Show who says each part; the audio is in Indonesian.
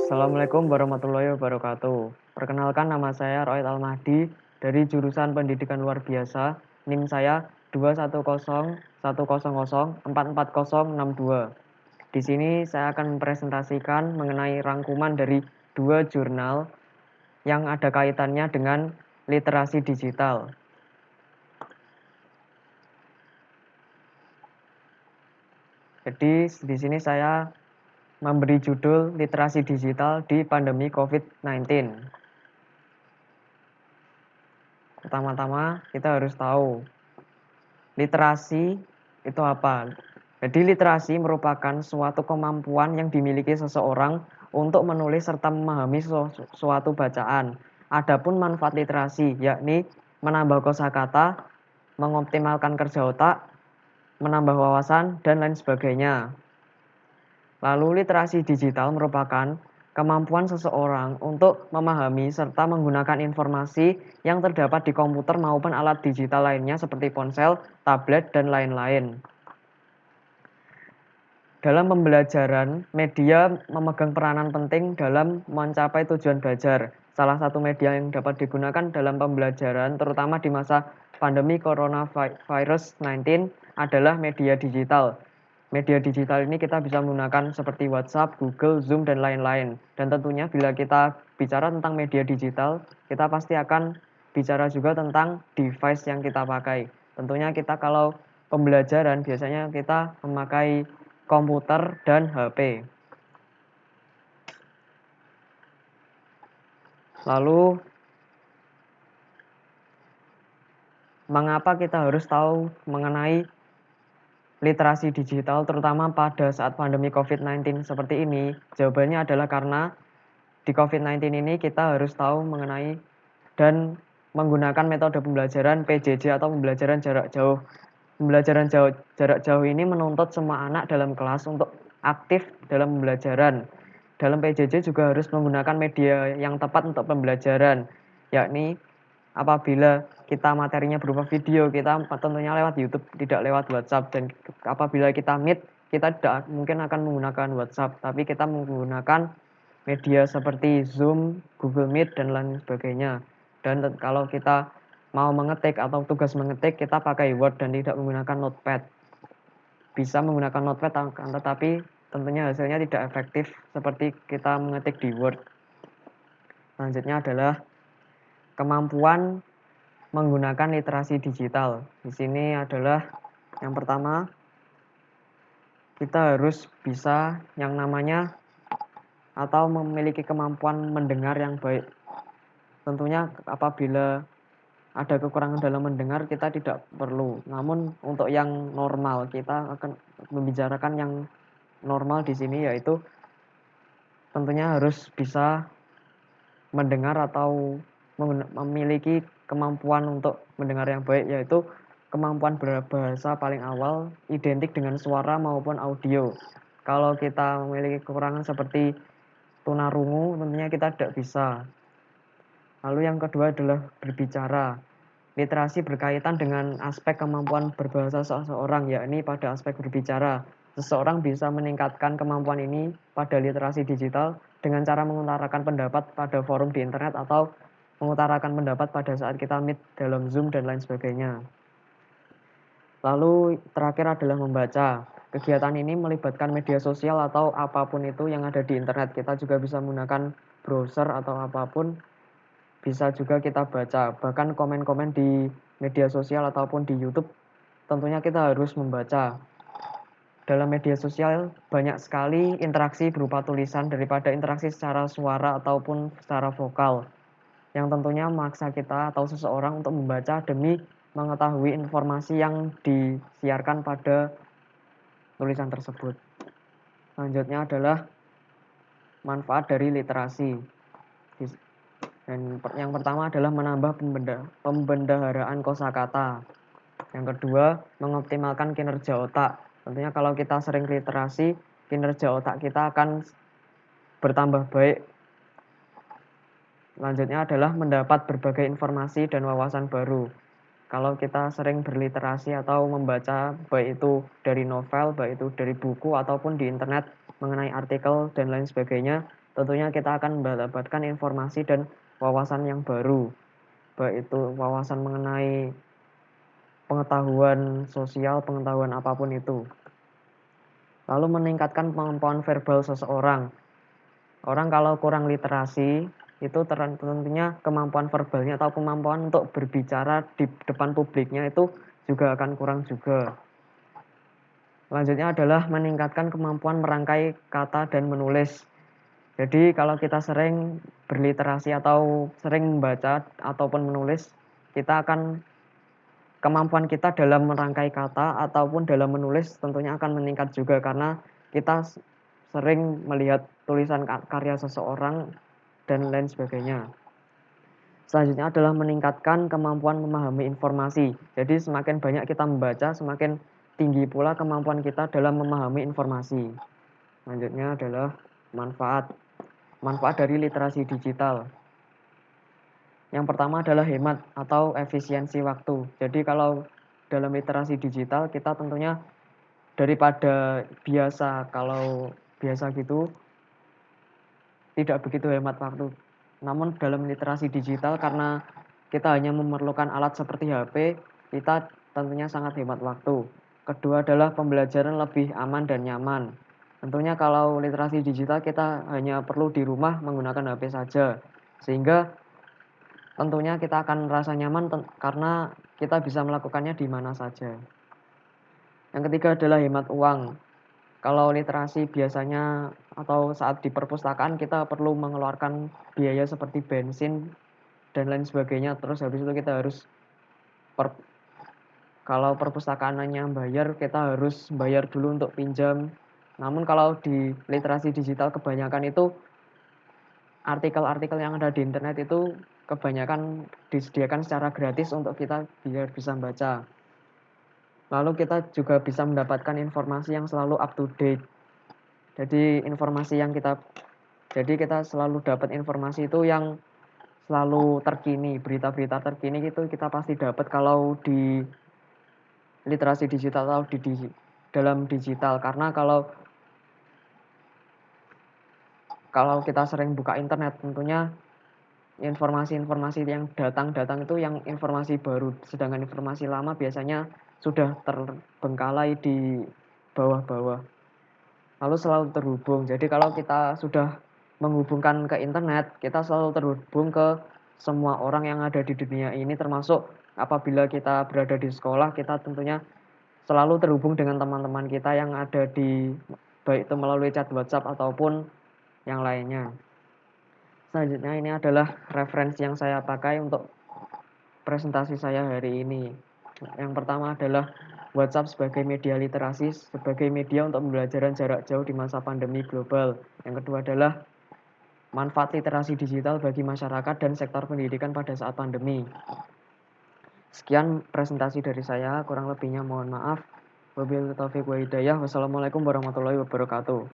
Speaker 1: Assalamualaikum warahmatullahi wabarakatuh. Perkenalkan, nama saya Roid Almahdi dari jurusan Pendidikan Luar Biasa. NIM saya 21010044062. Di sini saya akan mempresentasikan mengenai rangkuman dari 2 jurnal yang ada kaitannya dengan literasi digital. Jadi di sini saya memberi judul Literasi Digital di Pandemi COVID-19. Pertama-tama kita harus tahu literasi itu apa. Jadi literasi merupakan suatu kemampuan yang dimiliki seseorang untuk menulis serta memahami suatu bacaan. Adapun manfaat literasi yakni menambah kosakata, mengoptimalkan kerja otak, menambah wawasan, dan lain sebagainya. Lalu literasi digital merupakan kemampuan seseorang untuk memahami serta menggunakan informasi yang terdapat di komputer maupun alat digital lainnya seperti ponsel, tablet, dan lain-lain. Dalam pembelajaran, media memegang peranan penting dalam mencapai tujuan belajar. Salah satu media yang dapat digunakan dalam pembelajaran, terutama di masa pandemi coronavirus 19, adalah media digital. Media digital ini kita bisa menggunakan seperti WhatsApp, Google, Zoom, dan lain-lain. Dan tentunya bila kita bicara tentang media digital, kita pasti akan bicara juga tentang device yang kita pakai. Tentunya kita kalau pembelajaran biasanya kita memakai komputer dan HP. Lalu, mengapa kita harus tahu mengenai literasi digital terutama pada saat pandemi COVID-19 seperti ini? Jawabannya adalah karena di COVID-19 ini kita harus tahu mengenai dan menggunakan metode pembelajaran PJJ atau pembelajaran jarak jauh. Pembelajaran jarak jauh ini menuntut semua anak dalam kelas untuk aktif dalam pembelajaran. Dalam PJJ juga harus menggunakan media yang tepat untuk pembelajaran, yakni apabila kita materinya berupa video, kita tentunya lewat YouTube, tidak lewat WhatsApp. Dan apabila kita Meet, kita tidak mungkin akan menggunakan WhatsApp, tapi kita menggunakan media seperti Zoom, Google Meet, dan lain sebagainya. Dan kalau kita mau mengetik atau tugas mengetik, kita pakai Word dan tidak menggunakan Notepad. Bisa menggunakan Notepad, tetapi tentunya hasilnya tidak efektif seperti kita mengetik di Word. Selanjutnya adalah kemampuan menggunakan literasi digital. Di sini adalah yang pertama, kita harus bisa yang namanya atau memiliki kemampuan mendengar yang baik. Tentunya apabila ada kekurangan dalam mendengar kita tidak perlu. Namun untuk yang normal kita akan membicarakan yang normal di sini yaitu tentunya harus bisa mendengar atau memiliki kemampuan untuk mendengar yang baik, yaitu kemampuan berbahasa paling awal identik dengan suara maupun audio. Kalau kita memiliki kekurangan seperti tunarungu, tentunya kita tidak bisa. Lalu yang kedua adalah berbicara. Literasi berkaitan dengan aspek kemampuan berbahasa seseorang, yakni pada aspek berbicara. Seseorang bisa meningkatkan kemampuan ini pada literasi digital dengan cara mengutarakan pendapat pada forum di internet atau mengutarakan pendapat pada saat kita meet dalam Zoom dan lain sebagainya. Lalu terakhir adalah membaca. Kegiatan ini melibatkan media sosial atau apapun itu yang ada di internet. Kita juga bisa menggunakan browser atau apapun, bisa juga kita baca. Bahkan komen-komen di media sosial ataupun di YouTube, tentunya kita harus membaca. Dalam media sosial banyak sekali interaksi berupa tulisan daripada interaksi secara suara ataupun secara vokal, yang tentunya memaksa kita atau seseorang untuk membaca demi mengetahui informasi yang disiarkan pada tulisan tersebut. Selanjutnya adalah manfaat dari literasi. Dan yang pertama adalah menambah pembendaharaan kosakata. Yang kedua, mengoptimalkan kinerja otak. Tentunya kalau kita sering literasi, kinerja otak kita akan bertambah baik. Selanjutnya adalah mendapat berbagai informasi dan wawasan baru. Kalau kita sering berliterasi atau membaca, baik itu dari novel, baik itu dari buku ataupun di internet mengenai artikel dan lain sebagainya, tentunya kita akan mendapatkan informasi dan wawasan yang baru, baik itu wawasan mengenai pengetahuan sosial, pengetahuan apapun itu. Lalu meningkatkan kemampuan verbal seseorang. Orang kalau kurang literasi, itu tentunya kemampuan verbalnya atau kemampuan untuk berbicara di depan publiknya itu juga akan kurang juga. Selanjutnya adalah meningkatkan kemampuan merangkai kata dan menulis. Jadi kalau kita sering berliterasi atau sering membaca ataupun menulis, kita akan kemampuan kita dalam merangkai kata ataupun dalam menulis tentunya akan meningkat juga karena kita sering melihat tulisan karya seseorang dan lain sebagainya. Selanjutnya adalah meningkatkan kemampuan memahami informasi. Jadi semakin banyak kita membaca, semakin tinggi pula kemampuan kita dalam memahami informasi. Selanjutnya adalah manfaat. Manfaat dari literasi digital. Yang pertama adalah hemat atau efisiensi waktu. Jadi kalau dalam literasi digital kita tentunya daripada kalau biasa gitu tidak begitu hemat waktu. Namun dalam literasi digital karena kita hanya memerlukan alat seperti HP, kita tentunya sangat hemat waktu. Kedua adalah pembelajaran lebih aman dan nyaman. Tentunya kalau literasi digital kita hanya perlu di rumah menggunakan HP saja. Sehingga tentunya kita akan merasa nyaman karena kita bisa melakukannya di mana saja. Yang ketiga adalah hemat uang. Kalau literasi biasanya atau saat di perpustakaan kita perlu mengeluarkan biaya seperti bensin dan lain sebagainya. Terus habis itu kita harus kalau perpustakaannya bayar, kita harus bayar dulu untuk pinjam. Namun kalau di literasi digital kebanyakan itu artikel-artikel yang ada di internet itu kebanyakan disediakan secara gratis untuk kita biar bisa baca. Lalu kita juga bisa mendapatkan informasi yang selalu up to date. Jadi kita selalu dapat informasi itu yang selalu terkini, berita-berita terkini itu kita pasti dapat kalau di literasi digital atau dalam digital. Karena kalau kita sering buka internet tentunya informasi-informasi yang datang itu yang informasi baru, sedangkan informasi lama biasanya sudah terbengkalai di bawah-bawah. Lalu selalu terhubung. Jadi kalau kita sudah menghubungkan ke internet, kita selalu terhubung ke semua orang yang ada di dunia ini, termasuk apabila kita berada di sekolah, kita tentunya selalu terhubung dengan teman-teman kita yang ada baik itu melalui chat WhatsApp ataupun yang lainnya. Selanjutnya ini adalah referensi yang saya pakai untuk presentasi saya hari ini. Yang pertama adalah WhatsApp sebagai media literasi, sebagai media untuk pembelajaran jarak jauh di masa pandemi global. Yang kedua adalah manfaat literasi digital bagi masyarakat dan sektor pendidikan pada saat pandemi. Sekian presentasi dari saya, kurang lebihnya mohon maaf. Wabillahi taufiq wa hidayah. Wassalamualaikum warahmatullahi wabarakatuh.